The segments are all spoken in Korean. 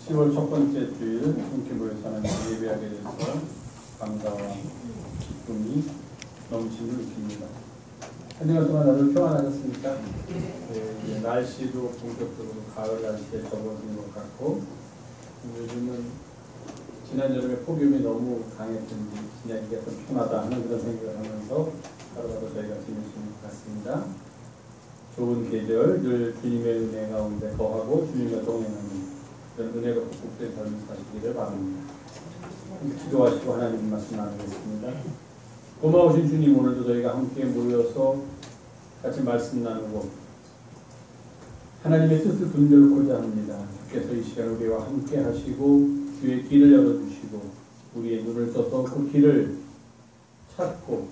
10월 첫 번째 주일 함께 모여서 하나님 예배하게 돼서 감사와 기쁨이 넘치는 느낍니다. 한 주간 동안 다들 평안하셨습니까? 네, 날씨도 본격적으로 가을 날씨에 접어든 것 같고, 요즘은 지난 여름에 폭염이 너무 강했던지 지나기가 좀 편하다 하는 그런 생각을 하면서 하루하루 저희가 지낼 수 있는 것 같습니다. 좋은 계절, 늘 주님의 은혜 가운데 거하고 주님과 동행하는 그런 은혜가 복된 삶을 사시기를 바랍니다. 기도하시고 하나님 말씀 나누겠습니다. 고마우신 주님, 오늘도 저희가 함께 모여서 같이 말씀 나누고 하나님의 뜻을 분별코자 합니다. 주께서 이 시간 우리와 함께 하시고 주의 길을 열어주시고 우리의 눈을 떠서 그 길을 찾고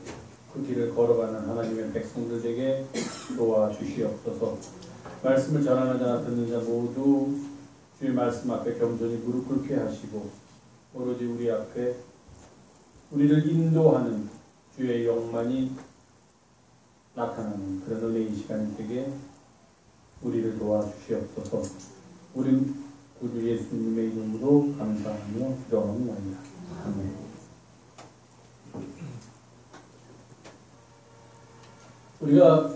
그 길을 걸어가는 하나님의 백성들에게 도와주시옵소서. 말씀을 전하는 자나 듣는 자 모두 주의 말씀 앞에 겸손히 무릎 꿇게 하시고 오로지 우리 앞에 우리를 인도하는 주의 영만이 나타나는 그런 은혜의 시간이 되게 우리를 도와주시옵소서. 우리 구주 예수님의 이름으로 감사하며 기도하옵나이다. 아멘. 우리가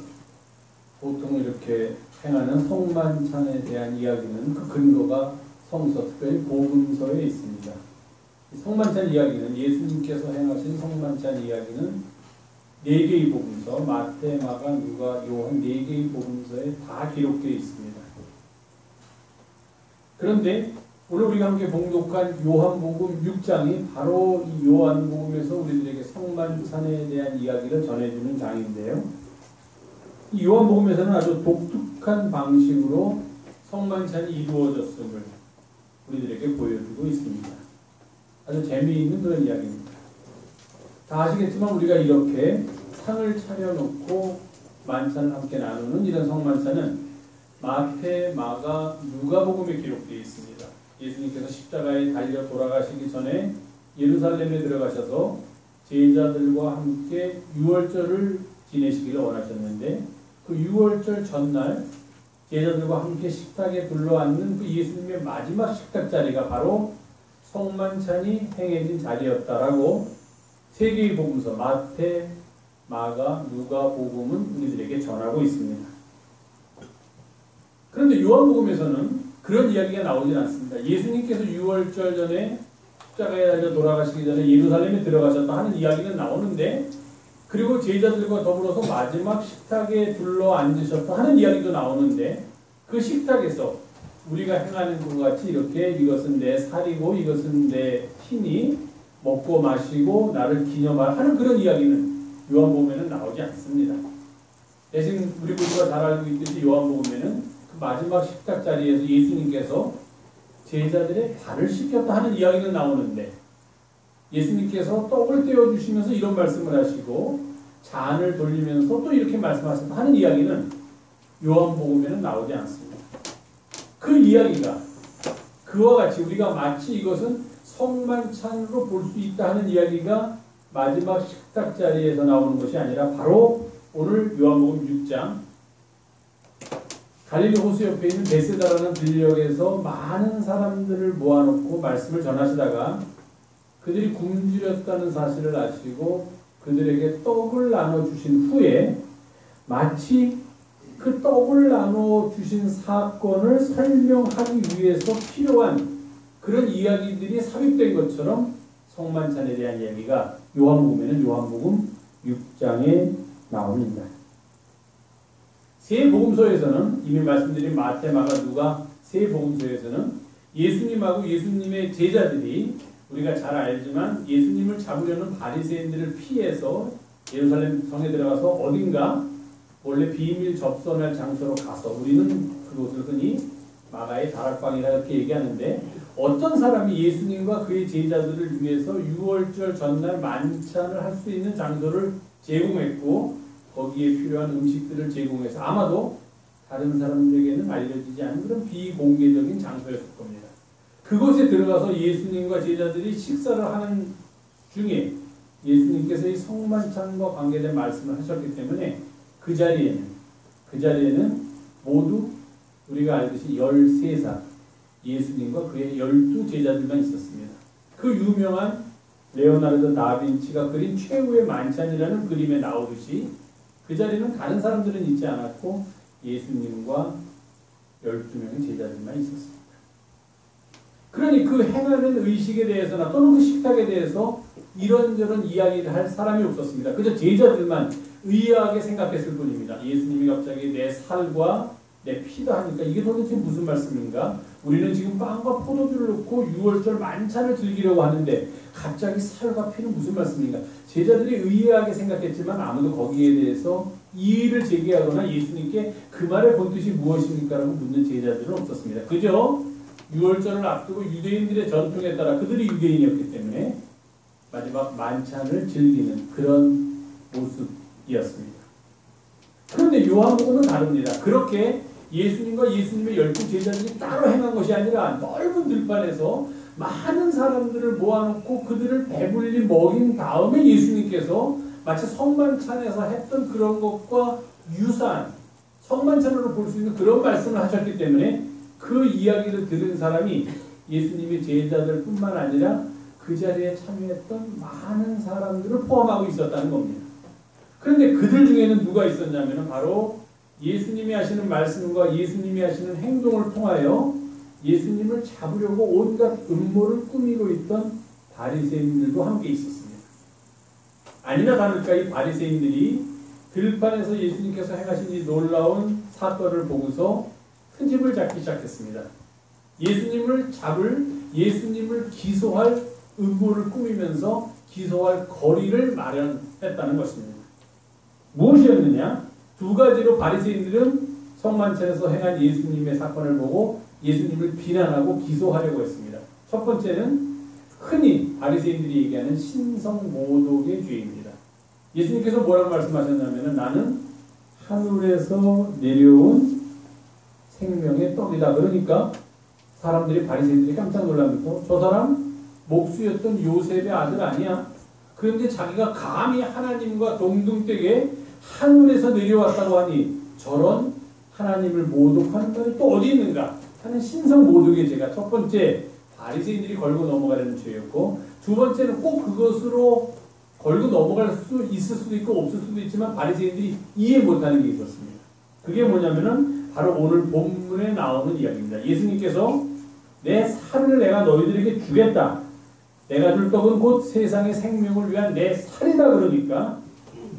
보통 이렇게 행하는 성만찬에 대한 이야기는 그 근거가 성서, 특별히 복음서에 있습니다. 성만찬 이야기는 예수님께서 행하신 성만찬 이야기는 4개의 복음서, 마태, 마가, 누가, 요한 4개의 복음서에 다 기록되어 있습니다. 그런데 오늘 우리가 함께 봉독한 요한복음 6장이 바로 이 요한복음에서 우리들에게 성만찬에 대한 이야기를 전해주는 장인데요. 이 요한복음에서는 아주 독특한 방식으로 성만찬이 이루어졌음을 우리들에게 보여주고 있습니다. 아주 재미있는 그런 이야기입니다. 다 아시겠지만 우리가 이렇게 상을 차려놓고 만찬을 함께 나누는 이런 성만찬은 마태, 마가, 누가복음에 기록되어 있습니다. 예수님께서 십자가에 달려 돌아가시기 전에 예루살렘에 들어가셔서 제자들과 함께 유월절을 지내시기를 원하셨는데 그 유월절 전날 제자들과 함께 식탁에 둘러앉는 그 예수님의 마지막 식탁 자리가 바로 성만찬이 행해진 자리였다라고 3개의 복음서 마태, 마가, 누가복음은 우리들에게 전하고 있습니다. 그런데 요한복음에서는 그런 이야기가 나오진 않습니다. 예수님께서 유월절 전에 십자가에 달려 돌아가시기 전에 예루살렘에 들어가셨다 하는 이야기가 나오는데 그리고 제자들과 더불어서 마지막 식탁에 둘러 앉으셨다 하는 이야기도 나오는데 그 식탁에서 우리가 행하는 것과 같이 이렇게 이것은 내 살이고 이것은 내 피니 먹고 마시고 나를 기념하라 하는 그런 이야기는 요한복음에는 나오지 않습니다. 대신 우리 모두가 잘 알고 있듯이 요한복음에는 그 마지막 식탁 자리에서 예수님께서 제자들의 발을 씻겼다 하는 이야기는 나오는데 예수님께서 떡을 떼어주시면서 이런 말씀을 하시고 잔을 돌리면서 또 이렇게 말씀하셨다 하는 이야기는 요한복음에는 나오지 않습니다. 그 이야기가 그와 같이 우리가 마치 이것은 성만찬으로 볼 수 있다 하는 이야기가 마지막 식탁 자리에서 나오는 것이 아니라 바로 오늘 요한복음 6장 갈릴리 호수 옆에 있는 베세다라는 들녘에서 많은 사람들을 모아놓고 말씀을 전하시다가 그들이 굶주렸다는 사실을 아시고 그들에게 떡을 나눠주신 후에 마치 그 떡을 나눠주신 사건을 설명하기 위해서 필요한 그런 이야기들이 삽입된 것처럼 성만찬에 대한 이야기가 요한복음에는 요한복음 6장에 나옵니다. 세 복음서에서는 이미 말씀드린 마태, 마가, 누가 세 복음서에서는 예수님하고 예수님의 제자들이 우리가 잘 알지만 예수님을 잡으려는 바리새인들을 피해서 예루살렘 성에 들어가서 어딘가 원래 비밀 접선할 장소로 가서 우리는 그곳을 흔히 마가의 다락방이라 이렇게 얘기하는데 어떤 사람이 예수님과 그의 제자들을 위해서 유월절 전날 만찬을 할 수 있는 장소를 제공했고 거기에 필요한 음식들을 제공해서 아마도 다른 사람들에게는 알려지지 않은 그런 비공개적인 장소였을 겁니다. 그곳에 들어가서 예수님과 제자들이 식사를 하는 중에 예수님께서 이 성만찬과 관계된 말씀을 하셨기 때문에 그 자리에는 모두 우리가 알듯이 13살 예수님과 그의 12제자들만 있었습니다. 그 유명한 레오나르도 다빈치가 그린 최후의 만찬이라는 그림에 나오듯이 그 자리는 다른 사람들은 있지 않았고 예수님과 12명의 제자들만 있었습니다. 그러니 그 행하는 의식에 대해서나 또는 그 식탁에 대해서 이런저런 이야기를 할 사람이 없었습니다. 그저 제자들만 의아하게 생각했을 뿐입니다. 예수님이 갑자기 내 살과 내 피다 하니까 이게 도대체 무슨 말씀인가? 우리는 지금 빵과 포도주를 넣고 6월절 만찬을 즐기려고 하는데 갑자기 살과 피는 무슨 말씀인가? 제자들이 의아하게 생각했지만 아무도 거기에 대해서 이의를 제기하거나 예수님께 그 말의 본뜻이 무엇입니까? 라고 묻는 제자들은 없었습니다. 그저 6월절을 앞두고 유대인들의 전통에 따라 그들이 유대인이었기 때문에 마지막 만찬을 즐기는 그런 모습이었습니다. 그런데 요한복음은 다릅니다. 그렇게 예수님과 예수님의 12제자들이 따로 행한 것이 아니라 넓은 들판에서 많은 사람들을 모아놓고 그들을 배불리 먹인 다음에 예수님께서 마치 성만찬에서 했던 그런 것과 유사한 성만찬으로 볼 수 있는 그런 말씀을 하셨기 때문에 그 이야기를 들은 사람이 예수님의 제자들 뿐만 아니라 그 자리에 참여했던 많은 사람들을 포함하고 있었다는 겁니다. 그런데 그들 중에는 누가 있었냐면 바로 예수님이 하시는 말씀과 예수님이 하시는 행동을 통하여 예수님을 잡으려고 온갖 음모를 꾸미고 있던 바리새인들도 함께 있었습니다. 아니나 다를까 이 바리새인들이 들판에서 예수님께서 행하신 이 놀라운 사건을 보고서 트집을 잡기 시작했습니다. 예수님을 잡을, 예수님을 기소할 음모를 꾸미면서 기소할 거리를 마련했다는 것입니다. 무엇이었느냐? 두 가지로 바리새인들은 성만찬에서 행한 예수님의 사건을 보고 예수님을 비난하고 기소하려고 했습니다. 첫 번째는 흔히 바리새인들이 얘기하는 신성모독의 죄입니다. 예수님께서 뭐라고 말씀하셨냐면 나는 하늘에서 내려온 생명의 떡이다. 그러니까 사람들이 바리새인들이 깜짝 놀라면서 저 사람 목수였던 요셉의 아들 아니야? 그런데 자기가 감히 하나님과 동등되게 하늘에서 내려왔다고 하니 저런 하나님을 모독하는 분이 또 어디 있는가 하는 신성모독의 죄가 첫 번째 바리새인들이 걸고 넘어가려는 죄였고, 두 번째는 꼭 그것으로 걸고 넘어갈 수 있을 수도 있고 없을 수도 있지만 바리새인들이 이해 못하는 게 있었습니다. 그게 뭐냐면은 바로 오늘 본문에 나오는 이야기입니다. 예수님께서 내 살을 내가 너희들에게 주겠다. 내가 줄 떡은 곧 세상의 생명을 위한 내 살이다. 그러니까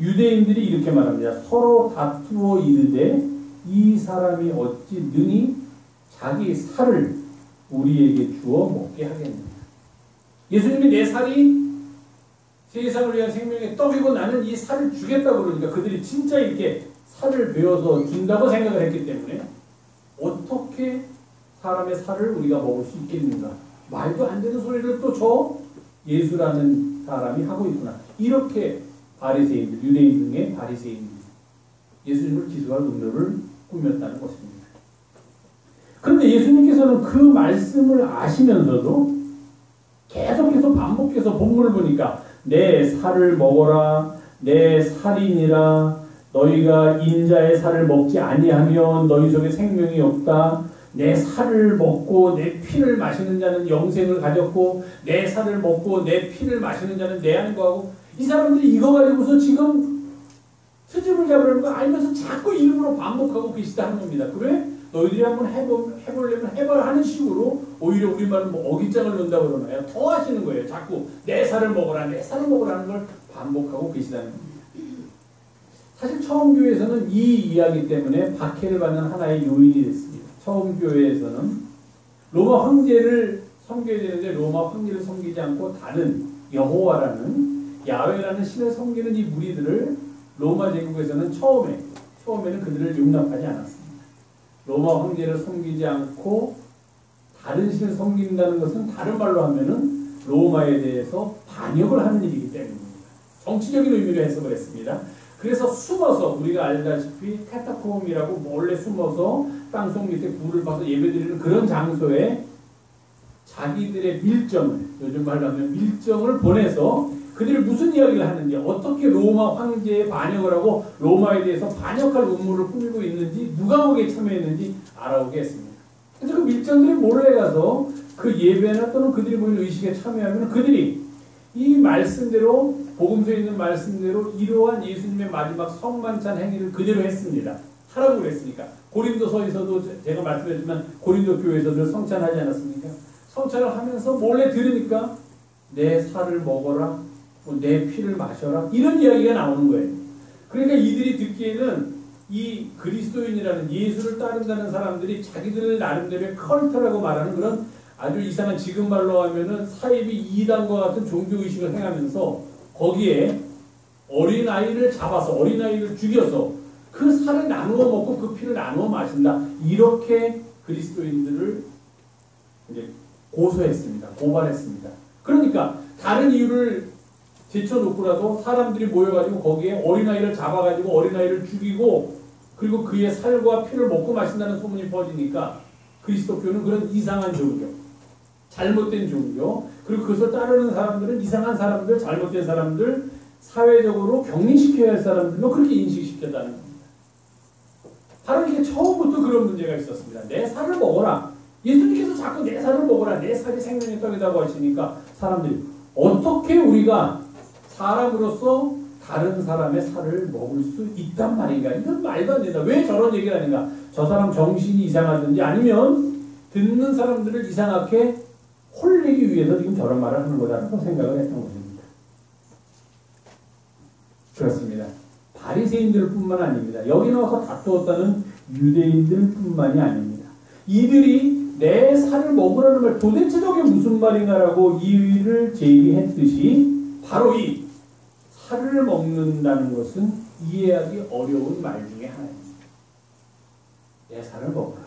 유대인들이 이렇게 말합니다. 서로 다투어 이르되 이 사람이 어찌 능히 자기 살을 우리에게 주어 먹게 하겠느냐. 예수님이 내 살이 세상을 위한 생명의 떡이고 나는 이 살을 주겠다고 그러니까 그들이 진짜 이렇게 살을 베어서 준다고 생각을 했기 때문에 어떻게 사람의 살을 우리가 먹을 수 있겠는가. 말도 안 되는 소리를 또 저 예수라는 사람이 하고 있구나. 이렇게 바리새인들, 유대인 중에 바리새인들이 예수님을 기소할 음료를 꾸몄다는 것입니다. 그런데 예수님께서는 그 말씀을 아시면서도 계속해서 반복해서 본문을 보니까 내 살을 먹어라, 내 살이니라, 너희가 인자의 살을 먹지 아니하면 너희 속에 생명이 없다. 내 살을 먹고 내 피를 마시는 자는 영생을 가졌고 내 살을 먹고 내 피를 마시는 자는 내 안에 거하고. 이 사람들이 이거 가지고서 지금 트집을 잡으려는 거 알면서 자꾸 일부러 반복하고 계시다는 겁니다. 그래? 너희들이 한번 해보려면 해봐라 하는 식으로 오히려 우리말은 뭐 어깃장을 넣는다고 그러나요? 더 하시는 거예요. 자꾸 내 살을 먹어라, 내 살을 먹으라 하는 걸 반복하고 계시다는 겁니다. 사실 처음 교회에서는 이 이야기 때문에 박해를 받는 하나의 요인이 됐습니다. 처음 교회에서는 로마 황제를 섬겨야 되는데 로마 황제를 섬기지 않고 다른 여호와라는 야훼라는 신을 섬기는 이 무리들을 로마 제국에서는 처음에는 그들을 용납하지 않았습니다. 로마 황제를 섬기지 않고 다른 신을 섬긴다는 것은 다른 말로 하면은 로마에 대해서 반역을 하는 일이기 때문입니다. 정치적인 의미로 해석을 했습니다. 그래서 숨어서 우리가 알다시피 카타콤이라고 몰래 숨어서 땅속 밑에 불을 봐서 예배드리는 그런 장소에 자기들의 밀정을, 요즘 말로 하면 밀정을 보내서 그들이 무슨 이야기를 하는지, 어떻게 로마 황제에 반역을 하고 로마에 대해서 반역할 음모를 꾸미고 있는지, 누가 거기에 참여했는지 알아오게 했습니다. 그래서 그 밀정들이 몰래 가서 그 예배나 또는 그들이 모인 의식에 참여하면 그들이 이 말씀대로 복음서에 있는 말씀대로 이러한 예수님의 마지막 성만찬 행위를 그대로 했습니다. 하라고 그랬으니까. 고린도서에서도 제가 말씀드렸지만 고린도 교회에서도 성찬하지 않았습니까? 성찬을 하면서 몰래 들으니까 내 살을 먹어라, 내 피를 마셔라 이런 이야기가 나오는 거예요. 그러니까 이들이 듣기에는 이 그리스도인이라는 예수를 따른다는 사람들이 자기들 나름대로의 컬트라고 말하는 그런 아주 이상한 지금 말로 하면은 사이비 이단과 같은 종교의식을 행하면서 거기에 어린아이를 잡아서 어린아이를 죽여서 그 살을 나누어 먹고 그 피를 나누어 마신다. 이렇게 그리스도인들을 이제 고소했습니다. 고발했습니다. 그러니까 다른 이유를 제쳐놓고라도 사람들이 모여가지고 거기에 어린아이를 잡아가지고 어린아이를 죽이고 그리고 그의 살과 피를 먹고 마신다는 소문이 퍼지니까 그리스도교는 그런 이상한 종교, 잘못된 종교, 그리고 그것을 따르는 사람들은 이상한 사람들, 잘못된 사람들, 사회적으로 격리시켜야 할 사람들로 그렇게 인식시켰다는 겁니다. 바로 이게 처음부터 그런 문제가 있었습니다. 내 살을 먹어라. 예수님께서 자꾸 내 살을 먹어라. 내 살이 생명의 떡이라고 하시니까 사람들이 어떻게 우리가 사람으로서 다른 사람의 살을 먹을 수 있단 말인가? 이건 말도 안 된다. 왜 저런 얘기를 하는가? 저 사람 정신이 이상하든지 아니면 듣는 사람들을 이상하게 홀리기 위해서 지금 저런 말을 하는 거라고 생각을 했던 것입니다. 그렇습니다. 바리새인들 뿐만 아닙니다. 여기 나와서 다투었다는 유대인들 뿐만이 아닙니다. 이들이 내 살을 먹으라는 말 도대체 저게 무슨 말인가라고 이의를 제기했듯이 바로 이 살을 먹는다는 것은 이해하기 어려운 말 중에 하나입니다. 내 살을 먹어라.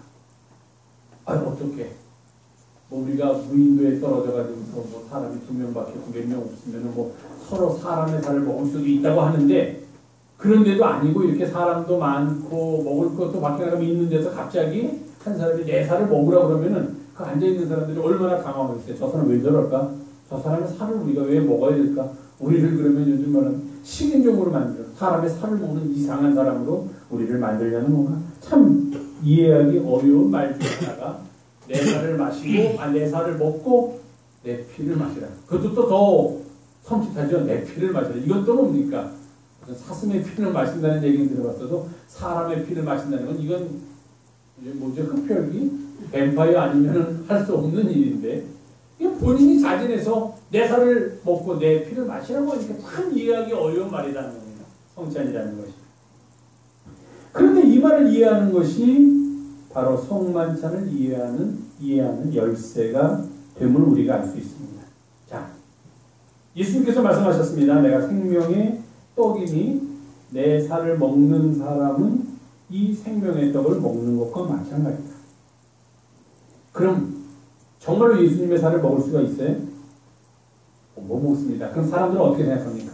어떻게? 우리가 무인도에 떨어져가지고 사람이 2명밖에 900명 없으면 서로 사람의 살을 먹을 수도 있다고 하는데 그런데도 아니고 이렇게 사람도 많고 먹을 것도 밖에 나가면 있는 데서 갑자기 한 사람이 내 살을 먹으라 그러면은 그 앉아있는 사람들이 얼마나 당황하겠어요. 저 사람 왜 저럴까? 저 사람의 살을 우리가 왜 먹어야 될까? 우리를 그러면 요즘 말하는 식인종으로 만들어 사람의 살을 먹는 이상한 사람으로 우리를 만들려는 건가? 참 이해하기 어려운 말 중에 하나가 내 살을 마시고 내 살을 먹고 내 피를 마시라. 그것도 또 더 섬찟하죠. 내 피를 마시라. 이건 또 뭡니까? 사슴의 피를 마신다는 얘기는 들어봤어도 사람의 피를 마신다는 건 이건 뭐죠? 흡혈귀? 뱀파이어 아니면 할 수 없는 일인데 이건 본인이 자진해서 내 살을 먹고 내 피를 마시라고 하니까 참 이해하기 어려운 말이라는 겁니다. 성찬이라는 것이. 그런데 이 말을 이해하는 것이 바로 성만찬을 이해하는 열쇠가 됨을 우리가 알 수 있습니다. 자, 예수님께서 말씀하셨습니다. 내가 생명의 떡이니 내 살을 먹는 사람은 이 생명의 떡을 먹는 것과 마찬가지다. 그럼 정말로 예수님의 살을 먹을 수가 있어요? 못 먹습니다. 그럼 사람들은 어떻게 생각합니까?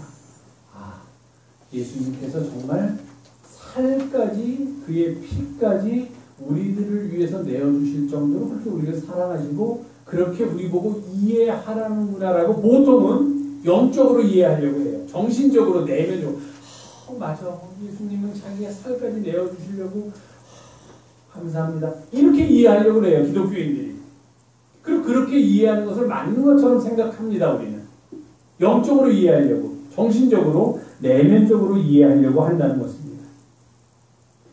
예수님께서 정말 살까지 그의 피까지 우리들을 위해서 내어주실 정도로 그렇게 우리를 사랑하시고 그렇게 우리 보고 이해하라는구나라고 보통은 영적으로 이해하려고 해요. 정신적으로 내면적으로 맞아. 예수님은 자기의 살까지 내어주시려고 감사합니다. 이렇게 이해하려고 해요. 기독교인들이. 그리고 그렇게 이해하는 것을 맞는 것처럼 생각합니다. 우리는. 영적으로 이해하려고 정신적으로 내면적으로 이해하려고 한다는 것입니다.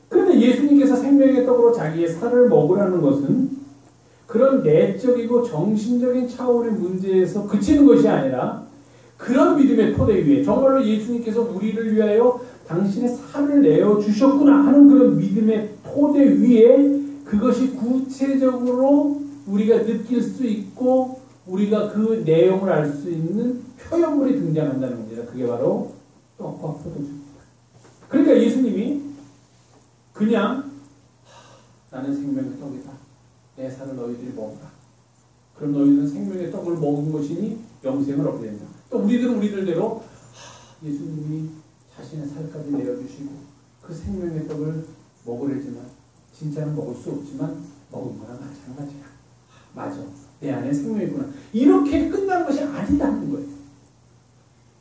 그런데 예수님께서 생명의 떡으로 자기의 살을 먹으라는 것은 그런 내적이고 정신적인 차원의 문제에서 그치는 것이 아니라 그런 믿음의 토대 위에 정말로 예수님께서 우리를 위하여 당신의 살을 내어주셨구나 하는 그런 믿음의 토대 위에 그것이 구체적으로 우리가 느낄 수 있고 우리가 그 내용을 알 수 있는 표현물이 등장한다는 겁니다. 그게 바로 떡과 포도주입니다. 그러니까 예수님이 그냥 나는 생명의 떡이다. 내 살을 너희들이 먹어라. 그럼 너희들은 생명의 떡을 먹은 것이니 영생을 얻게 된다. 또 우리들은 우리들대로 예수님이 자신의 살까지 내어주시고 그 생명의 떡을 먹으려지만 진짜는 먹을 수 없지만 먹은 거랑 마찬가지야. 맞아. 내 안에 생명이 있구나. 이렇게 끝나는 것이 아니다는 거예요.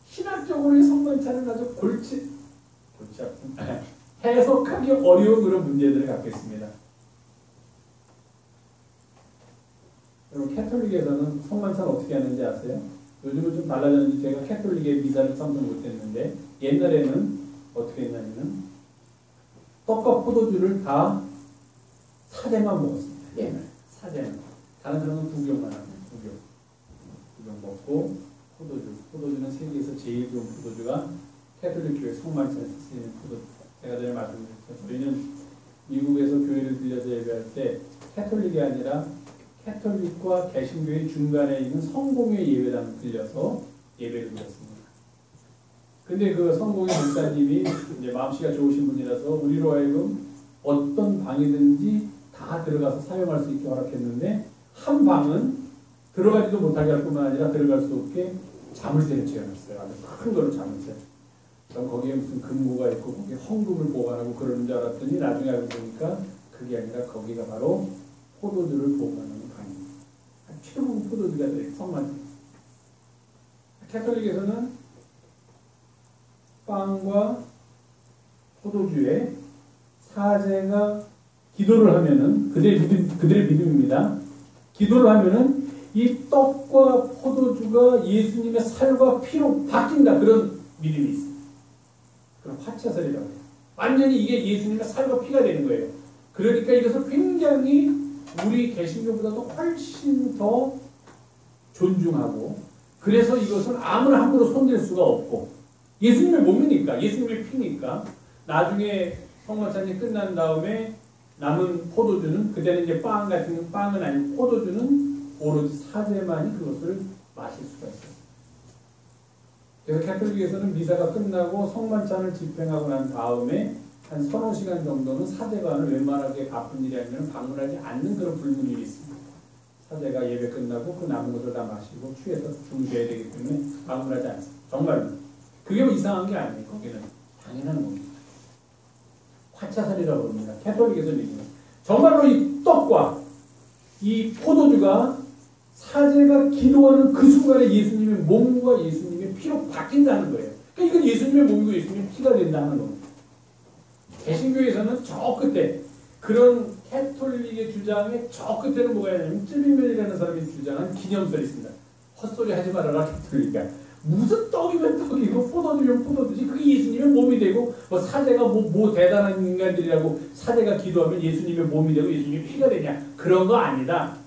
신학적으로의 성만찬은 아주 골치 아픈 해석하기 어려운 그런 문제들을 갖고 있습니다. 여러분 캐톨릭에서는 성만찬 어떻게 하는지 아세요? 요즘은 좀 달라졌는지 제가 캐톨릭의 미사를 참석 못했는데 옛날에는 어떻게 했냐면 떡과 포도주를 다 사제만 먹었습니다. 옛날 사제만. 다른 사람은 구경만 합니다. 구경 먹고 포도주는 세계에서 제일 좋은 포도주가 캐톨릭 교회 성만찬에서 쓰이는 포도주. 제가 전에 말씀드렸죠. 저희는 미국에서 교회를 들려서 예배할 때 캐톨릭이 아니라 캐톨릭과 개신교의 중간에 있는 성공회 예배당을 들려서 예배를 드렸습니다. 근데 그 성공회 목사님이 이제 마음씨가 좋으신 분이라서 우리로 하여금 어떤 방이든지 다 들어가서 사용할 수 있게 허락했는데 한 방은 들어가지도 못하게 할 뿐만 아니라 들어갈 수 없게 자물쇠를 채워놨어요. 아주 큰 거로 자물쇠. 그럼 거기에 무슨 금고가 있고 거기에 헌금을 보관하고 그러는 줄 알았더니 나중에 알고 보니까 그게 아니라 거기가 바로 포도주를 보관하는 방입니다. 최고의 포도주가 들어있는 성만찬. 캐톨릭에서는 빵과 포도주에 사제가 기도를 하면은 그들의 믿음입니다. 기도를 하면은 이 떡과 포도주가 예수님의 살과 피로 바뀐다. 그런 믿음이 있습니다. 그런 화채설이라고 해요. 완전히 이게 예수님의 살과 피가 되는 거예요. 그러니까 이것을 굉장히 우리 개신교보다도 훨씬 더 존중하고 그래서 이것은 아무나 함부로 손댈 수가 없고 예수님의 몸이니까 예수님의 피니까 나중에 성만찬이 끝난 다음에 남은 포도주는 그때는 이제 빵 같은 빵은 아니고 포도주는 오로지 사제만이 그것을 마실 수가 있었어요. 그래서 캐톨릭에서는 미사가 끝나고 성만찬을 집행하고 난 다음에 한 서너 시간 정도는 사제관을 웬만하게 바쁜 일이 아니면 방문하지 않는 그런 불문율이 있습니다. 사제가 예배 끝나고 그 남은 것을 다 마시고 취해서 중재해야 되기 때문에 방문하지 않습니다. 정말로. 그게 뭐 이상한 게 아니에요. 거기는 당연한 겁니다. 화차살이라고 합니다. 캐톨릭에서는 정말로 이 떡과 이 포도주가 사제가 기도하는 그 순간에 예수님의 몸과 예수님의 피로 바뀐다는 거예요. 그러니까 이건 예수님의 몸이고 예수님의 피가 된다는 겁니다. 개신교에서는 저 끝에 그런 캐톨릭의 주장의 저 끝에는 뭐가 있냐면 쯔비멜이라는 사람이 주장한 기념설이 있습니다. 헛소리 하지 말아라 캐톨릭이야. 무슨 떡이면 떡이고 포도주면 포도주지 그게 예수님의 몸이 되고 뭐 사제가 뭐 대단한 인간들이라고 사제가 기도하면 예수님의 몸이 되고 예수님의 피가 되냐 그런 거 아니다.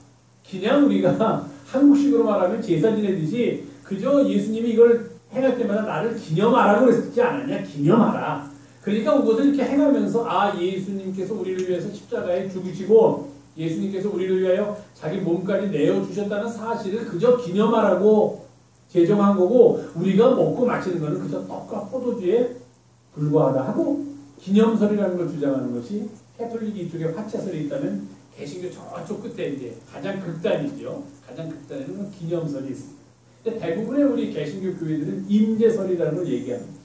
그냥 우리가 한국식으로 말하면 제사 지내듯이 그저 예수님이 이걸 행할 때마다 나를 기념하라고 그랬지 않았냐. 기념하라. 그러니까 그것을 이렇게 행하면서 아 예수님께서 우리를 위해서 십자가에 죽으시고 예수님께서 우리를 위하여 자기 몸까지 내어주셨다는 사실을 그저 기념하라고 제정한 거고 우리가 먹고 마시는 것은 그저 떡과 포도주에 불과하다 하고 기념설이라는 걸 주장하는 것이 캐톨릭이 이쪽에 화채설이 있다면 개신교 저쪽 끝에 이제 가장 극단이죠. 가장 극단에는 건 기념설이 있습니다. 근데 대부분의 우리 개신교 교회들은 임재설이라는 걸 얘기합니다.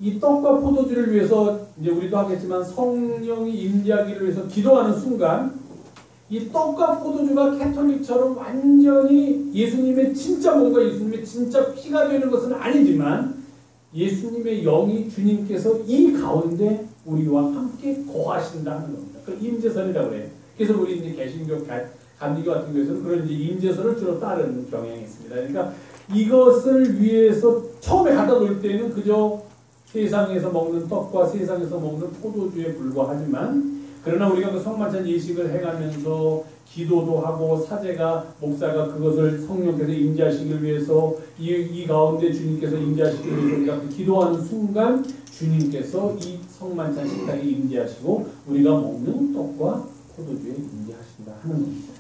이 떡과 포도주를 위해서 이제 우리도 하겠지만 성령이 임재하기를 위해서 기도하는 순간 이 떡과 포도주가 캐톨릭처럼 완전히 예수님의 진짜 몸과 예수님의 진짜 피가 되는 것은 아니지만 예수님의 영이 주님께서 이 가운데 우리와 함께 거하신다는 겁니다. 그걸 임재설이라고 해요. 그래서 우리 이제 개신교 감리교 같은 경우에서는 그런 이제 임재설을 주로 따르는 경향이 있습니다. 그러니까 이것을 위해서 처음에 갖다 놓을 때는 그저 세상에서 먹는 떡과 세상에서 먹는 포도주에 불과하지만 그러나 우리가 그 성만찬 예식을 행하면서 기도도 하고 사제가 목사가 그것을 성령께서 임재하시길 위해서 이 가운데 주님께서 임재하시길 위해서 우리가 그 기도하는 순간 주님께서 이 성만찬 식탁에 임재하시고 우리가 먹는 떡과 포도주에 임재하신다 하는 겁니다.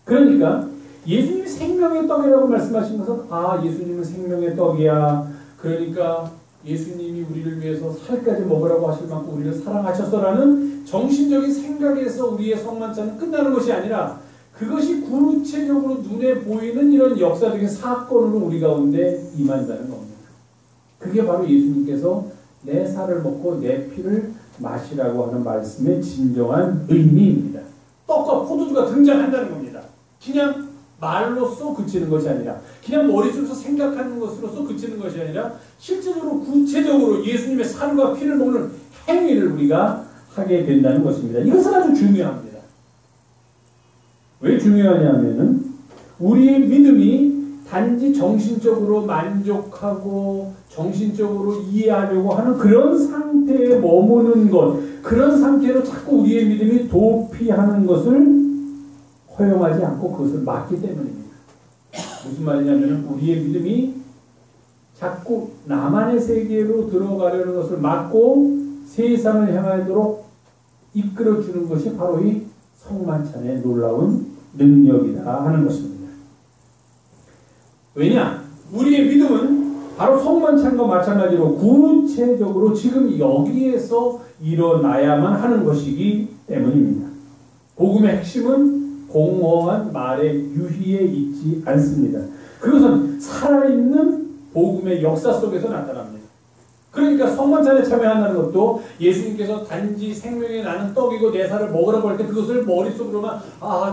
그러니까 예수님이 생명의 떡이라고 말씀하신 것은 아 예수님은 생명의 떡이야. 그러니까 예수님이 우리를 위해서 살까지 먹으라고 하실 만큼 우리를 사랑하셨어라는 정신적인 생각에서 우리의 성만찬은 끝나는 것이 아니라 그것이 구체적으로 눈에 보이는 이런 역사적인 사건으로 우리 가운데 임한다는 겁니다. 그게 바로 예수님께서 내 살을 먹고 내 피를 마시라고 하는 말씀의 진정한 의미입니다. 떡과 포도주가 등장한다는 겁니다. 그냥 말로써 그치는 것이 아니라 그냥 머릿속에서 생각하는 것으로서 그치는 것이 아니라 실제적으로 구체적으로 예수님의 살과 피를 먹는 행위를 우리가 하게 된다는 것입니다. 이것은 아주 중요합니다. 왜 중요하냐면은 우리의 믿음이 단지 정신적으로 만족하고 정신적으로 이해하려고 하는 그런 상태에 머무는 것, 그런 상태로 자꾸 우리의 믿음이 도피하는 것을 허용하지 않고 그것을 막기 때문입니다. 무슨 말이냐면 우리의 믿음이 자꾸 나만의 세계로 들어가려는 것을 막고 세상을 향하도록 이끌어주는 것이 바로 이 성만찬의 놀라운 능력이다 하는 것입니다. 왜냐? 우리의 믿음은 바로 성만찬과 마찬가지로 구체적으로 지금 여기에서 일어나야만 하는 것이기 때문입니다. 복음의 핵심은 공허한 말의 유희에 있지 않습니다. 그것은 살아있는 복음의 역사 속에서 나타납니다. 그러니까 성만찬에 참여한다는 것도 예수님께서 단지 생명에 나는 떡이고 내 살을 먹으라고 할 때 그것을 머릿속으로만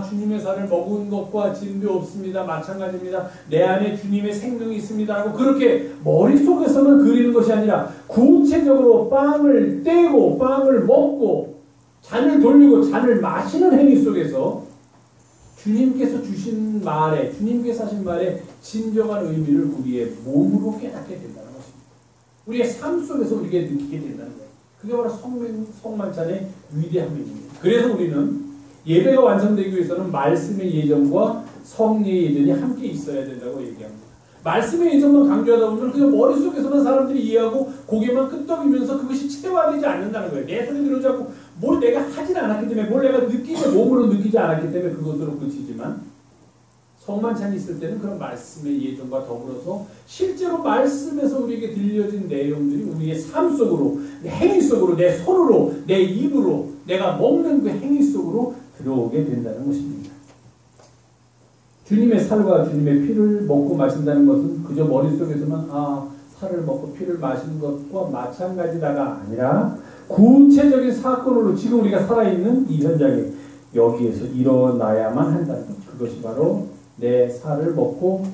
주님의 살을 먹은 것과 진도 없습니다. 마찬가지입니다. 내 안에 주님의 생명이 있습니다. 라고 그렇게 머릿속에서만 그리는 것이 아니라 구체적으로 빵을 떼고 빵을 먹고 잔을 돌리고 잔을 마시는 행위 속에서 주님께서 주신 말에, 주님께서 하신 말에 진정한 의미를 우리의 몸으로 깨닫게 된다는 것입니다. 우리의 삶 속에서 우리가 느끼게 된다는 거예요. 그게 바로 성만찬의 위대함입니다. 그래서 우리는 예배가 완성되기 위해서는 말씀의 예정과 성례의 예정이 함께 있어야 된다고 얘기합니다. 말씀의 예정만 강조하다 보면 그냥 머릿속에서만 사람들이 이해하고 고개만 끄덕이면서 그것이 체화되지 않는다는 거예요. 내 손에 들어오지 않고 뭘 내가 하진 않았기 때문에 뭘 내가 몸으로 느끼지 않았기 때문에 그것으로 그치지만 성만찬이 있을 때는 그런 말씀의 예정과 더불어서 실제로 말씀에서 우리에게 들려진 내용들이 우리의 삶 속으로, 내 행위 속으로, 내 손으로, 내 입으로, 내가 먹는 그 행위 속으로 들어오게 된다는 것입니다. 주님의 살과 주님의 피를 먹고 마신다는 것은 그저 머릿속에서만 살을 먹고 피를 마시는 것과 마찬가지다가 아니라 구체적인 사건으로 지금 우리가 살아있는 이 현장에 여기에서 일어나야만 한다는 것. 그것이 바로 내 살을 먹고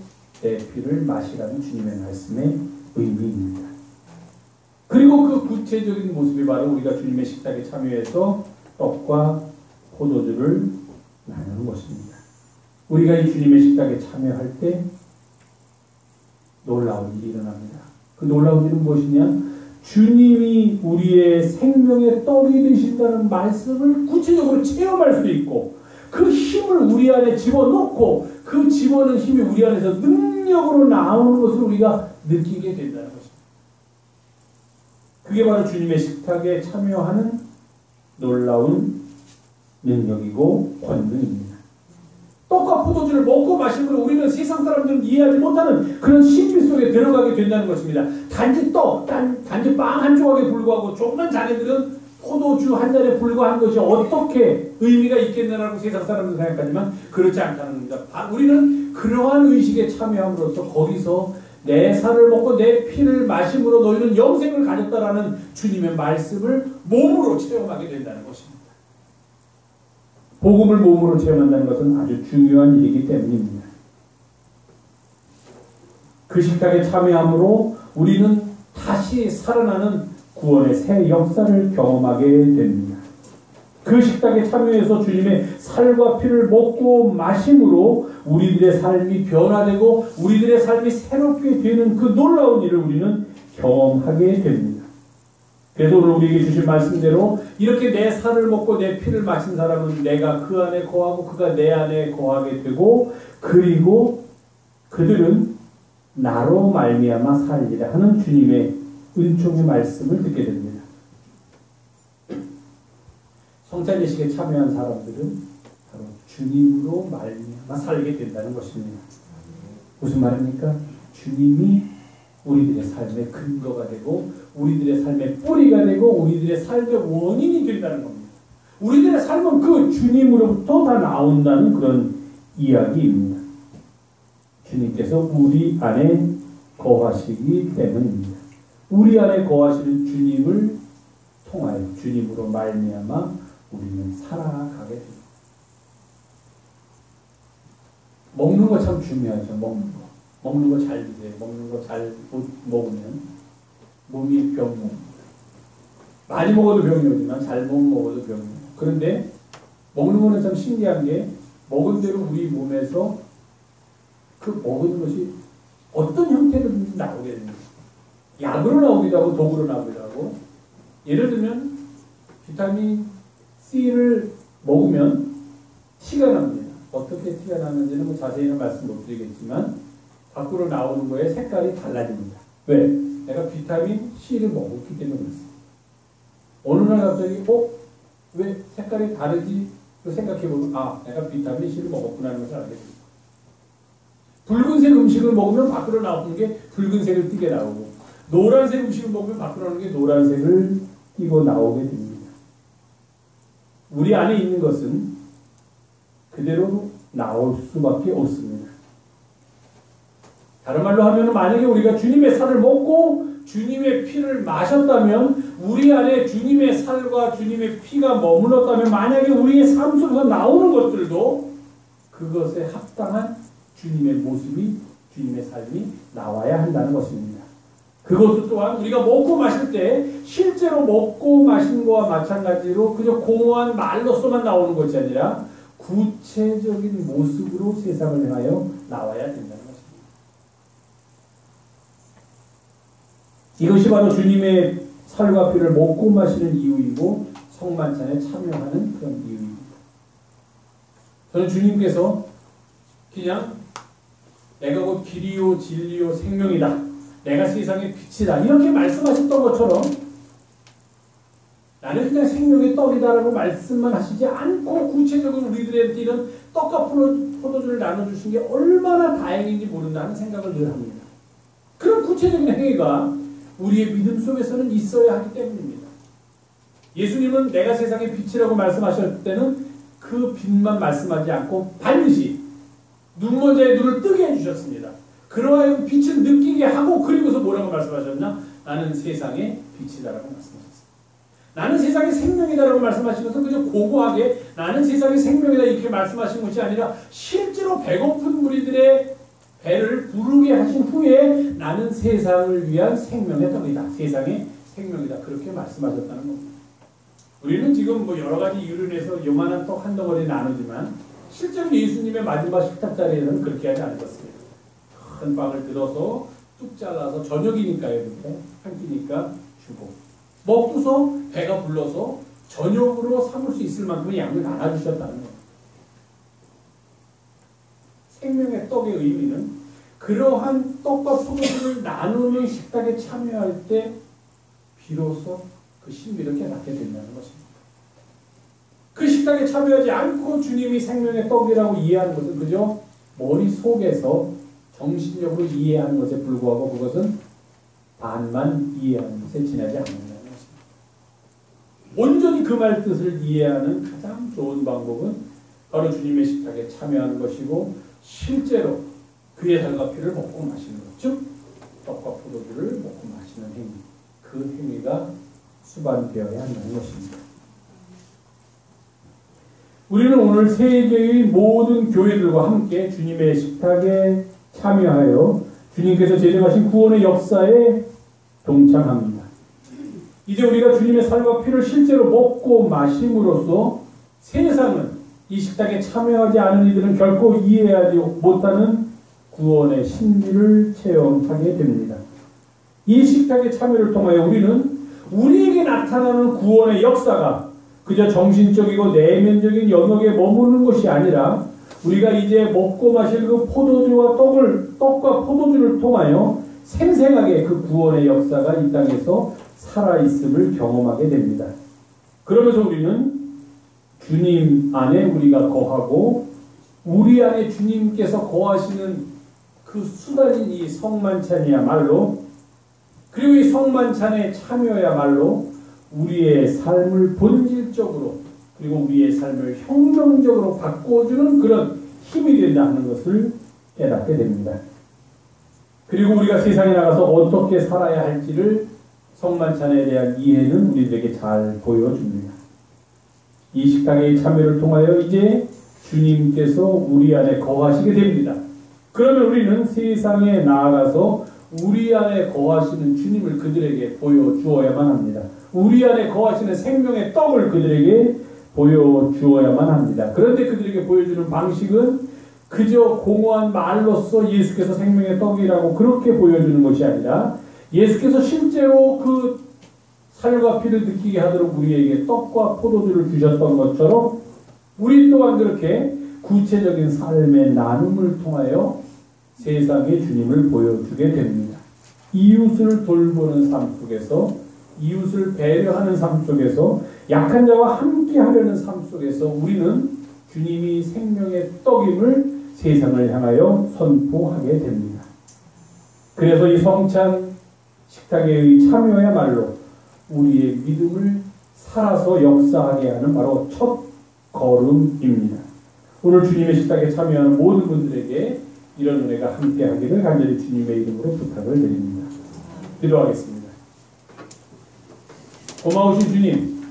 내 피를 마시라는 주님의 말씀의 의미입니다. 그리고 그 구체적인 모습이 바로 우리가 주님의 식탁에 참여해서 떡과 포도주를 나누는 것입니다. 우리가 이 주님의 식탁에 참여할 때 놀라운 일이 일어납니다. 그 놀라운 일은 무엇이냐? 주님이 우리의 생명의 떡이 되신다는 말씀을 구체적으로 체험할 수 있고 그 힘을 우리 안에 집어넣고 그 집어넣은 힘이 우리 안에서 능력으로 나오는 것을 우리가 느끼게 된다는 것입니다. 그게 바로 주님의 식탁에 참여하는 놀라운 능력이고 권능입니다. 떡과 포도주를 먹고 마시므로 우리는 세상 사람들은 이해하지 못하는 그런 신비 속에 들어가게 된다는 것입니다. 단지 떡, 단지 빵 한 조각에 불과하고 조그만 자네들은 포도주 한 잔에 불과한 것이 어떻게 의미가 있겠느냐고 세상 사람들은 생각하지만 그렇지 않다는 겁니다. 우리는 그러한 의식에 참여함으로써 거기서 내 살을 먹고 내 피를 마심으로 너희는 영생을 가졌다라는 주님의 말씀을 몸으로 체험하게 된다는 것입니다. 복음을 몸으로 체험한다는 것은 아주 중요한 일이기 때문입니다. 그 식탁에 참여함으로 우리는 다시 살아나는 구원의 새 역사를 경험하게 됩니다. 그 식탁에 참여해서 주님의 살과 피를 먹고 마심으로 우리들의 삶이 변화되고 우리들의 삶이 새롭게 되는 그 놀라운 일을 우리는 경험하게 됩니다. 그래서 오늘 우리에게 주신 말씀대로 이렇게 내 살을 먹고 내 피를 마신 사람은 내가 그 안에 거하고 그가 내 안에 거하게 되고 그리고 그들은 나로 말미암아 살리라 하는 주님의 은총의 말씀을 듣게 됩니다. 성찬 예식에 참여한 사람들은 바로 주님으로 말미암아 살게 된다는 것입니다. 무슨 말입니까? 주님이 우리들의 삶의 근거가 되고 우리들의 삶의 뿌리가 되고 우리들의 삶의 원인이 된다는 겁니다. 우리들의 삶은 그 주님으로부터 다 나온다는 그런 이야기입니다. 주님께서 우리 안에 거하시기 때문입니다. 우리 안에 거하시는 주님을 통하여 주님으로 말미암아 우리는 살아가게 됩니다. 먹는 거 참 중요하죠. 먹는 거 잘 드세요. 먹는 거 잘 못 먹으면 몸이 병. 많이 먹어도 병이 오지만 잘못 먹어도 병이. 그런데 먹는 거는 참 신기한 게 먹은 대로 우리 몸에서 그 먹은 것이 어떤 형태로든지 나오게 됩니다. 약으로 나오기도 하고 독으로 나오기도 하고, 예를 들면 비타민 C를 먹으면 티가 납니다. 어떻게 티가 나는지는 뭐 자세히는 말씀 못 드리겠지만 밖으로 나오는 거에 색깔이 달라집니다. 왜? 내가 비타민 C를 먹었기 때문에 그렇습니다. 어느 날 갑자기 왜 색깔이 다르지? 또 생각해보면 내가 비타민 C를 먹었구나 하는 것을 알게 됩니다. 붉은색 음식을 먹으면 밖으로 나오는 게 붉은색을 띠게 나오고, 노란색 음식을 먹으면 밖으로 나오는 게 노란색을 띠고 나오게 됩니다. 우리 안에 있는 것은 그대로 나올 수밖에 없습니다. 다른 말로 하면 만약에 우리가 주님의 살을 먹고 주님의 피를 마셨다면, 우리 안에 주님의 살과 주님의 피가 머물렀다면, 만약에 우리의 삶 속에서 나오는 것들도 그것에 합당한 주님의 모습이, 주님의 삶이 나와야 한다는 것입니다. 그것도 또한 우리가 먹고 마실 때 실제로 먹고 마신 것과 마찬가지로 그저 공허한 말로서만 나오는 것이 아니라 구체적인 모습으로 세상을 향하여 나와야 된다는 것입니다. 이것이 바로 주님의 살과 피를 먹고 마시는 이유이고 성만찬에 참여하는 그런 이유입니다. 저는 주님께서 그냥 내가 곧 길이요 진리요 생명이다, 내가 세상의 빛이다, 이렇게 말씀하셨던 것처럼 나는 그냥 생명의 떡이다라고 말씀만 하시지 않고 구체적으로 우리들한테 이런 떡과 포도주를 나눠주신 게 얼마나 다행인지 모른다는 생각을 늘 합니다. 그런 구체적인 행위가 우리의 믿음 속에서는 있어야 하기 때문입니다. 예수님은 내가 세상의 빛이라고 말씀하셨을 때는 그 빛만 말씀하지 않고 반드시 눈먼 자의 눈을 뜨게 해주셨습니다. 그러하여 빛을 느끼게 하고, 그리고서 뭐라고 말씀하셨나? 나는 세상의 빛이다라고 말씀하셨습니다. 나는 세상의 생명이다라고 말씀하시면서 그저 고고하게 나는 세상의 생명이다 이렇게 말씀하신 것이 아니라 실제로 배고픈 무리들의 배를 부르게 하신 후에 나는 세상을 위한 생명의 떡이다, 세상의 생명이다, 그렇게 말씀하셨다는 겁니다. 우리는 지금 여러 가지 이유를 내서 요만한 떡 한 덩어리 나누지만 실제로 예수님의 마지막 식탁 자리에서는 그렇게 하지 않으셨습니다. 큰 빵을 들어서 뚝 잘라서 저녁이니까요, 이렇게 한 끼니까 주고, 먹고서 배가 불러서 저녁으로 삼을 수 있을 만큼의 양을 나눠주셨다는 거예요. 생명의 떡의 의미는 그러한 떡과 포도주를 나누는 식탁에 참여할 때 비로소 그 신비를 깨닫게 된다는 것입니다. 그 식탁에 참여하지 않고 주님이 생명의 떡이라고 이해하는 것은 그저 머릿속에서 정신적으로 이해하는 것에 불구하고 그것은 반만 이해하는 것에 지나지 않는다는 것입니다. 온전히 그 말 뜻을 이해하는 가장 좋은 방법은 바로 주님의 식탁에 참여하는 것이고, 실제로 그의 살과 피를 먹고 마시는 것, 즉 떡과 포도주를 먹고 마시는 행위, 그 행위가 수반되어야 한다는 것입니다. 우리는 오늘 세계의 모든 교회들과 함께 주님의 식탁에 참여하여 주님께서 제정하신 구원의 역사에 동참합니다. 이제 우리가 주님의 살과 피를 실제로 먹고 마심으로써 세상은 이 식탁에 참여하지 않은 이들은 결코 이해하지 못하는 구원의 신비를 체험하게 됩니다. 이 식탁의 참여를 통하여 우리는 우리에게 나타나는 구원의 역사가 그저 정신적이고 내면적인 영역에 머무는 것이 아니라 우리가 이제 먹고 마실 그 포도주와 떡과 포도주를 통하여 생생하게 그 구원의 역사가 이 땅에서 살아있음을 경험하게 됩니다. 그러면서 우리는 주님 안에 우리가 거하고 우리 안에 주님께서 거하시는 그 수단인 이 성만찬이야말로, 그리고 이 성만찬에 참여야말로 우리의 삶을 본질적으로 그리고 우리의 삶을 혁명적으로 바꿔주는 그런 힘이 된다 하는 것을 깨닫게 됩니다. 그리고 우리가 세상에 나가서 어떻게 살아야 할지를 성만찬에 대한 이해는 우리들에게 잘 보여줍니다. 이 식탁의 참여를 통하여 이제 주님께서 우리 안에 거하시게 됩니다. 그러면 우리는 세상에 나아가서 우리 안에 거하시는 주님을 그들에게 보여주어야만 합니다. 우리 안에 거하시는 생명의 떡을 그들에게 보여주어야만 합니다. 그런데 그들에게 보여주는 방식은 그저 공허한 말로써 예수께서 생명의 떡이라고 그렇게 보여주는 것이 아니라 예수께서 실제로 그 살과 피를 느끼게 하도록 우리에게 떡과 포도주를 주셨던 것처럼 우리 또한 그렇게 구체적인 삶의 나눔을 통하여 세상에 주님을 보여주게 됩니다. 이웃을 돌보는 삶 속에서, 이웃을 배려하는 삶 속에서, 약한 자와 함께 하려는 삶 속에서 우리는 주님이 생명의 떡임을 세상을 향하여 선포하게 됩니다. 그래서 이 성찬 식탁의 참여야말로 우리의 믿음을 살아서 역사하게 하는 바로 첫 걸음입니다. 오늘 주님의 식탁에 참여하는 모든 분들에게 이런 은혜가 함께하기를 간절히 주님의 이름으로 부탁을 드립니다. 기도하겠습니다. 고마우신 주님,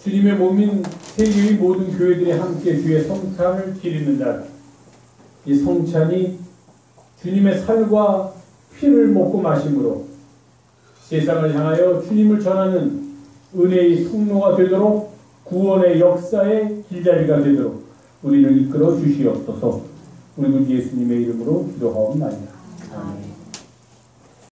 주님의 몸인 세계의 모든 교회들이 함께 주의 성찬을 기리는 날, 이 성찬이 주님의 살과 피를 먹고 마심으로 세상을 향하여 주님을 전하는 은혜의 통로가 되도록, 구원의 역사의 길다리가 되도록 우리를 이끌어 주시옵소서. 우리 구 예수님의 이름으로 기도하옵나이다. 아멘.